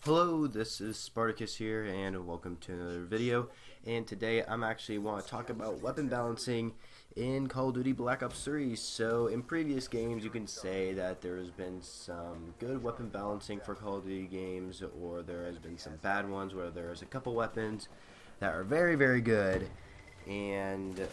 Hello, this is Spartacus here, and welcome to another video. And today I'm actually want to talk about weapon balancing in Call of Duty Black Ops 3. So in previous games, you can say that there's been some good weapon balancing for Call of Duty games, or there has been some bad ones where there's a couple weapons that are very, very good,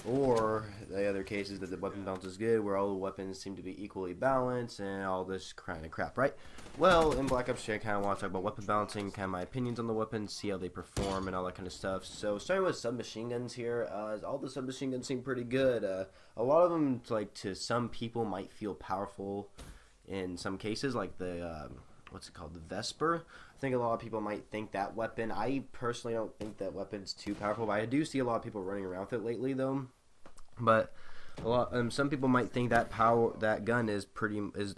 or the other cases that the weapon balance is good, where all the weapons seem to be equally balanced and all this kind of crap, right? Well, in Black Ops 3, I kind of want to talk about weapon balancing, kind of my opinions on the weapons, see how they perform, and all that kind of stuff. So, starting with submachine guns here, all the submachine guns seem pretty good. A lot of them, like, to some people, might feel powerful in some cases, like the, what's it called, the Vesper. I think a lot of people might think that weapon. I personally don't think that weapon's too powerful, but I do see a lot of people running around with it lately, though. But some people might think that gun is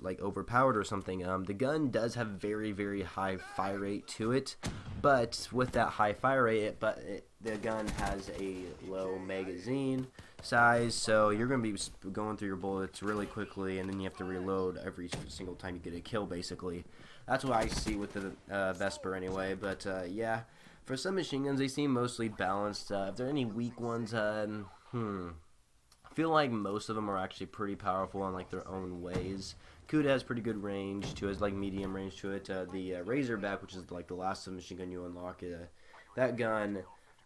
like overpowered or something. The gun does have very, very high fire rate to it, but with that high fire rate, the gun has a low magazine size, so you're going to be going through your bullets really quickly, and then you have to reload every single time you get a kill, basically. That's what I see with the Vesper anyway, but yeah, for some machine guns, they seem mostly balanced. If there are any weak ones, I feel like most of them are actually pretty powerful in like their own ways. Kuda has pretty good range to it, has like medium range to it. The Razorback, which is like the last submachine gun you unlock, that gun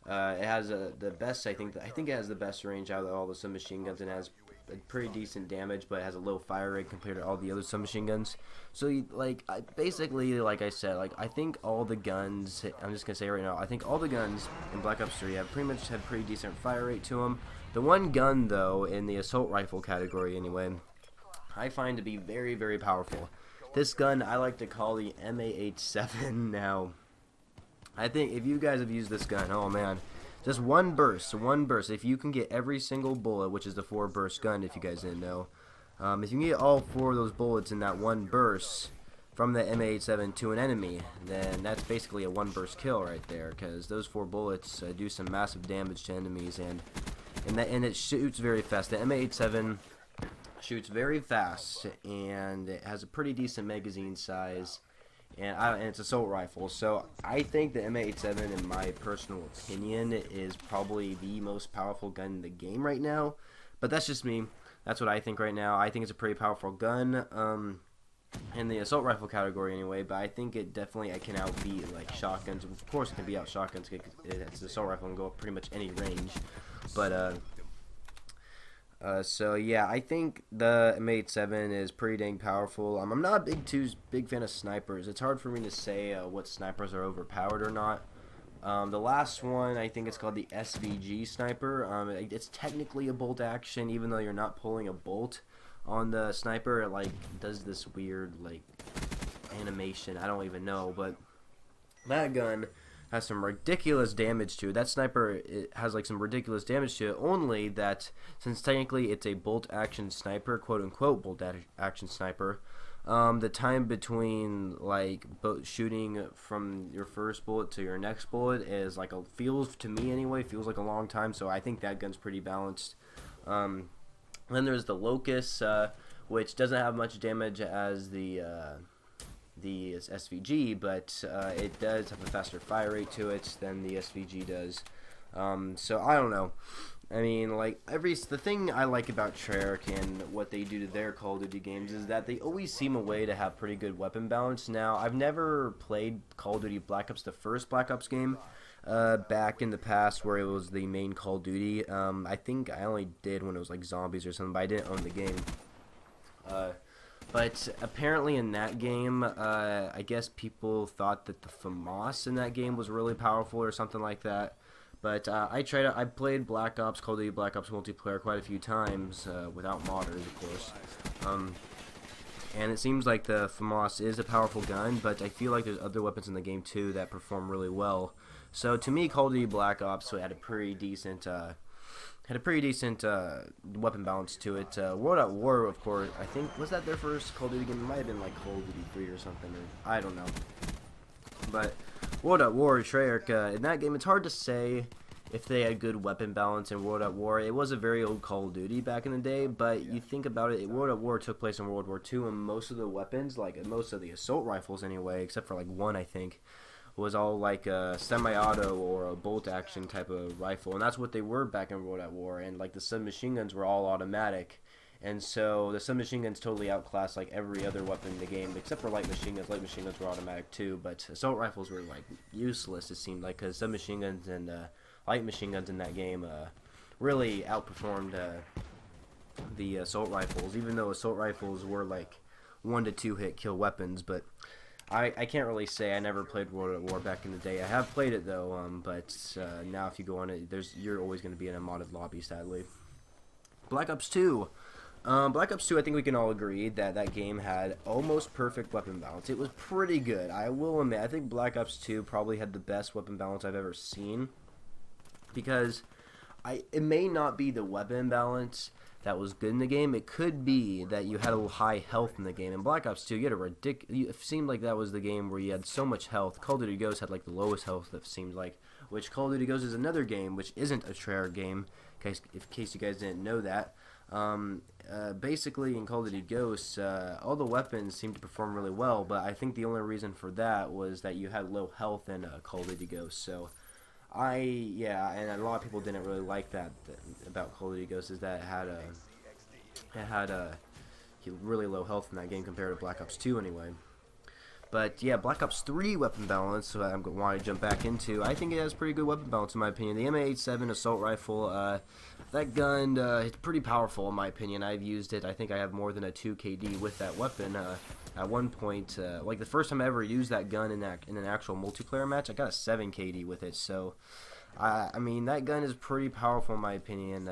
it has the best. I think it has the best range out of all the submachine guns, and has a pretty decent damage, but it has a low fire rate compared to all the other submachine guns. So basically, like I said, I think all the guns. I'm just gonna say right now, I think all the guns in Black Ops 3 have pretty decent fire rate to them. The one gun, though, in the assault rifle category anyway, I find to be very, very powerful. This gun I like to call the MA87 now. I think if you guys have used this gun, oh man, just one burst, if you can get every single bullet, which is the 4-burst gun, if you guys didn't know, if you can get all 4 of those bullets in that one burst from the MA87 to an enemy, then that's basically a 1-burst kill right there, because those 4 bullets do some massive damage to enemies, and it shoots very fast. The M87 shoots very fast, and it has a pretty decent magazine size, and it's assault rifle. So I think the M87, in my personal opinion, is probably the most powerful gun in the game right now. But that's just me. That's what I think right now. I think it's a pretty powerful gun in the assault rifle category anyway. But I think it definitely can outbeat like shotguns. Of course, it can be out shotguns. It's an assault rifle and go up pretty much any range. But so yeah, I think the M87 is pretty dang powerful. I'm not a big fan of snipers. It's hard for me to say what snipers are overpowered or not. The last one, I think it's called the SVG sniper. It's technically a bolt action, even though you're not pulling a bolt on the sniper. It like does this weird like animation. I don't even know, but that gun has some ridiculous damage to it. That sniper, it has like some ridiculous damage to it, only that since technically it's a bolt action sniper, quote unquote bolt action sniper, the time between like shooting from your first bullet to your next bullet is like feels to me anyway, feels like a long time. So I think that gun's pretty balanced. Then there's the Locust, which doesn't have much damage as the SVG, but it does have a faster fire rate to it than the SVG does. So I don't know. I mean, like the thing I like about Treyarch and what they do to their Call of Duty games is that they always seem a way to have pretty good weapon balance. Now, I've never played Call of Duty Black Ops, the first Black Ops game, back in the past where it was the main Call of Duty. I think I only did when it was like zombies or something, but I didn't own the game. But apparently in that game, I guess people thought that the FAMAS in that game was really powerful or something like that. But I played Black Ops, Call of Duty Black Ops multiplayer quite a few times, without modders, of course. And it seems like the FAMAS is a powerful gun, but I feel like there's other weapons in the game too that perform really well. So to me, Call of Duty Black Ops had a pretty decent weapon balance to it. World at War, of course, I think, was that their first Call of Duty game? It might have been like Call of Duty 3 or something, or I don't know. But World at War, Treyarch, in that game, it's hard to say if they had good weapon balance in World at War. It was a very old Call of Duty back in the day, but you think about it, World at War took place in World War II, and most of the weapons, like most of the assault rifles anyway, except for like one, I think, was all like a semi-auto or a bolt-action type of rifle, and that's what they were back in World at War. And like the submachine guns were all automatic, and so the submachine guns totally outclassed like every other weapon in the game except for light machine guns. Light machine guns were automatic too, but assault rifles were like useless, it seemed like, because submachine guns and light machine guns in that game really outperformed the assault rifles, even though assault rifles were like 1 to 2 hit kill weapons. But I can't really say. I never played World at War back in the day. I have played it though, but now if you go on it, you're always going to be in a modded lobby, sadly. Black Ops 2. Black Ops 2, I think we can all agree that that game had almost perfect weapon balance. It was pretty good. I will admit, I think Black Ops 2 probably had the best weapon balance I've ever seen, because it may not be the weapon balance that was good in the game. It could be that you had a high health in the game. In Black Ops 2, you had a ridiculous. It seemed like that was the game where you had so much health. Call of Duty Ghosts had like the lowest health, it seems like. Which Call of Duty Ghosts is another game which isn't a Treyarch game, in case you guys didn't know that. Basically, in Call of Duty Ghosts, all the weapons seemed to perform really well, but I think the only reason for that was that you had low health in Call of Duty Ghosts. So, and a lot of people didn't really like that about Call of Duty Ghosts, is that it had really low health in that game compared to Black Ops 2 anyway. But yeah, Black Ops 3 weapon balance, so I want to jump back into. I think it has pretty good weapon balance in my opinion. The M87 assault rifle, that gun, it's pretty powerful in my opinion. I've used it. I think I have more than a 2 KD with that weapon. At one point, like the first time I ever used that gun in an actual multiplayer match, I got a 7 KD with it. So, I mean, that gun is pretty powerful in my opinion.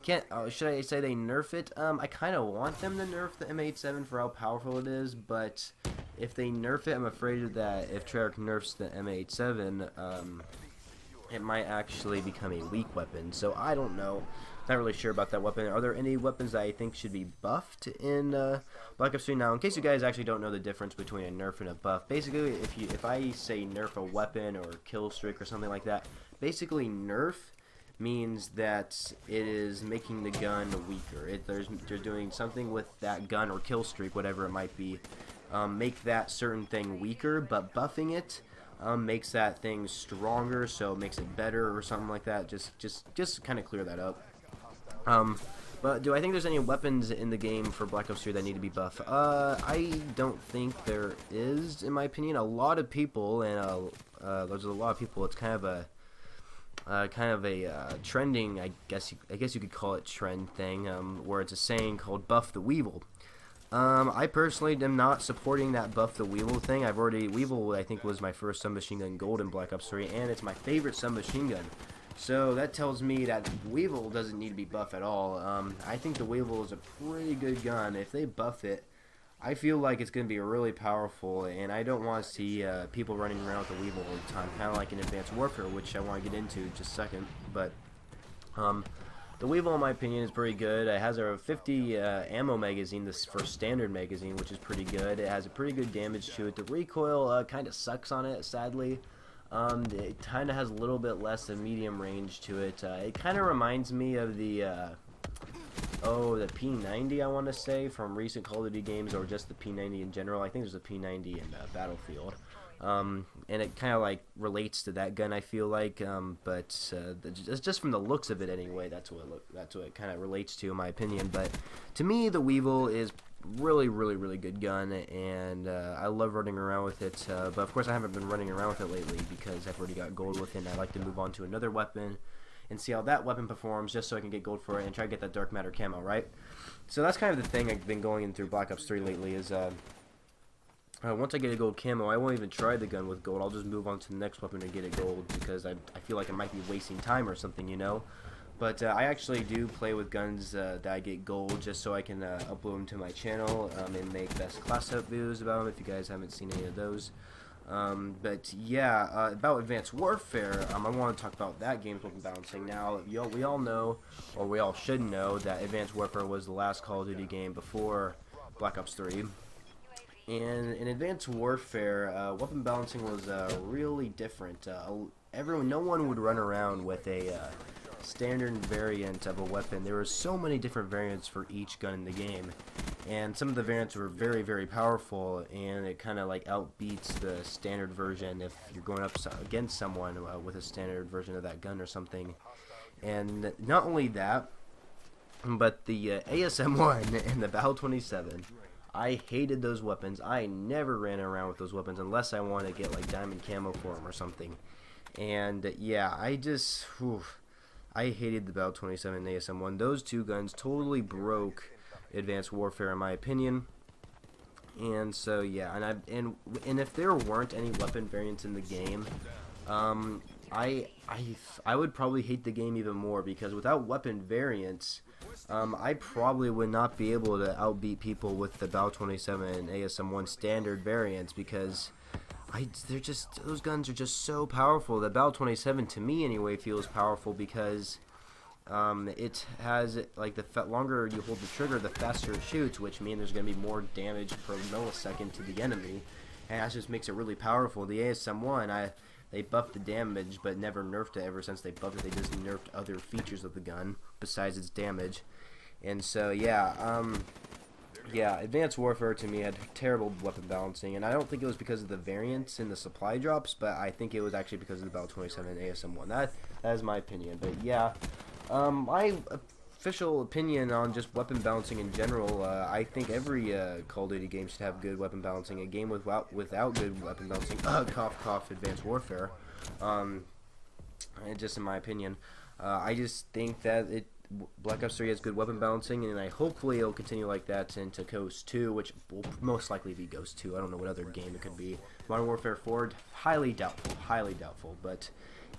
Should I say they nerf it? I kind of want them to nerf the M87 for how powerful it is, but if they nerf it, I'm afraid that if Treyarch nerfs the M87, it might actually become a weak weapon. So I don't know. Not really sure about that weapon. Are there any weapons that I think should be buffed in Black Ops 3? Now, in case you guys actually don't know the difference between a nerf and a buff, basically, if I say nerf a weapon or kill streak or something like that, basically nerf means that it is making the gun weaker. They're doing something with that gun or kill streak, whatever it might be, make that certain thing weaker, but buffing it makes that thing stronger, so it makes it better or something like that. Just kind of clear that up. But do I think there's any weapons in the game for Black Ops 3 that need to be buffed? I don't think there is, in my opinion. A lot of people, and there's a lot of people, it's kind of a trending, I guess you could call it trend thing, where it's a saying called "buff the Weevil." I personally am not supporting that buff the Weevil thing. Weevil I think was my first submachine gun gold in Black Ops 3, and it's my favorite submachine gun. So that tells me that Weevil doesn't need to be buffed at all. I think the Weevil is a pretty good gun. If they buff it, I feel like it's going to be really powerful, and I don't want to see people running around with the Weevil all the time, kind of like in Advanced Warfare, which I want to get into in just a second. But the Weevil, in my opinion, is pretty good. It has a 50 ammo magazine, this for standard magazine, which is pretty good. It has a pretty good damage to it. The recoil kind of sucks on it, sadly. It kind of has a little bit less than medium range to it. It kind of reminds me of the P90, I want to say, from recent Call of Duty games, or just the P90 in general. I think there's a P90 in Battlefield. And it kind of like relates to that gun, I feel like, but just from the looks of it anyway, that's what it kind of relates to, in my opinion. But to me, the Weevil is really good gun, and I love running around with it. But of course, I haven't been running around with it lately because I've already got gold with it, and I like to move on to another weapon and see how that weapon performs, just so I can get gold for it and try to get that dark matter camo, right? So that's kind of the thing I've been going in through Black Ops 3 lately, is once I get a gold camo, I won't even try the gun with gold. I'll just move on to the next weapon and get a gold, because I feel like I might be wasting time or something, you know? But I actually do play with guns that I get gold, just so I can upload them to my channel and make best class up videos about them, if you guys haven't seen any of those. But yeah, about Advanced Warfare, I want to talk about that game's weapon balancing. Now, we all know, or we all should know, that Advanced Warfare was the last Call of Duty game before Black Ops 3. And in Advanced Warfare, weapon balancing was really different. No one would run around with a standard variant of a weapon. There were so many different variants for each gun in the game, and some of the variants were very, very powerful, and it kind of like outbeats the standard version if you're going up against someone with a standard version of that gun or something. And not only that, but the ASM-1 and the BO3, I hated those weapons. I never ran around with those weapons unless I want to get like diamond camo for them or something. And yeah, I hated the BO3 and ASM-1. Those two guns totally broke Advanced Warfare in my opinion. And so yeah, and if there weren't any weapon variants in the game, I would probably hate the game even more, because without weapon variants, I probably would not be able to outbeat people with the BO3 and ASM-1 standard variants, because those guns are just so powerful. The BO3 to me anyway feels powerful because it has like the longer you hold the trigger, the faster it shoots, which means there's going to be more damage per millisecond to the enemy, and that just makes it really powerful. The ASM-1, they buffed the damage but never nerfed it. Ever since they buffed it, they just nerfed other features of the gun besides its damage. And so yeah, Advanced Warfare to me had terrible weapon balancing, and I don't think it was because of the variants and the supply drops, but I think it was actually because of the BO3 and ASM-1. That is my opinion. But yeah, my official opinion on just weapon balancing in general, I think every Call of Duty game should have good weapon balancing. A game without good weapon balancing, cough cough, Advanced Warfare, just in my opinion, I just think that Black Ops 3 has good weapon balancing, and hopefully it'll continue like that into Ghost 2, which will most likely be Ghost 2. I don't know what other game it could be. Modern Warfare 4, highly doubtful, but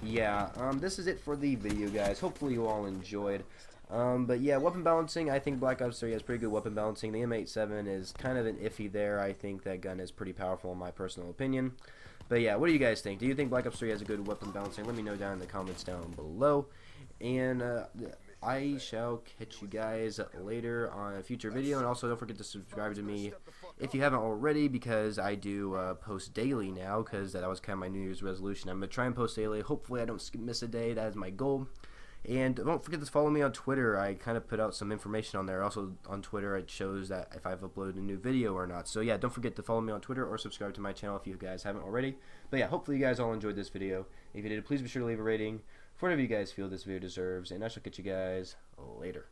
yeah, this is it for the video, guys. Hopefully you all enjoyed. But yeah, weapon balancing, I think Black Ops 3 has pretty good weapon balancing. The M87 is kind of an iffy there. I think that gun is pretty powerful in my personal opinion. But yeah, what do you guys think? Do you think Black Ops 3 has a good weapon balancing? Let me know down in the comments down below. And I shall catch you guys later on a future video. And also don't forget to subscribe to me if you haven't already, because I do post daily now, because that was kind of my New Year's resolution. I'm going to try and post daily. Hopefully I don't miss a day. That is my goal. And don't forget to follow me on Twitter. I kind of put out some information on there. Also on Twitter it shows that if I've uploaded a new video or not. So yeah, don't forget to follow me on Twitter or subscribe to my channel if you guys haven't already. But yeah, hopefully you guys all enjoyed this video. If you did, please be sure to leave a rating for whatever you guys feel this video deserves. And I shall catch you guys later.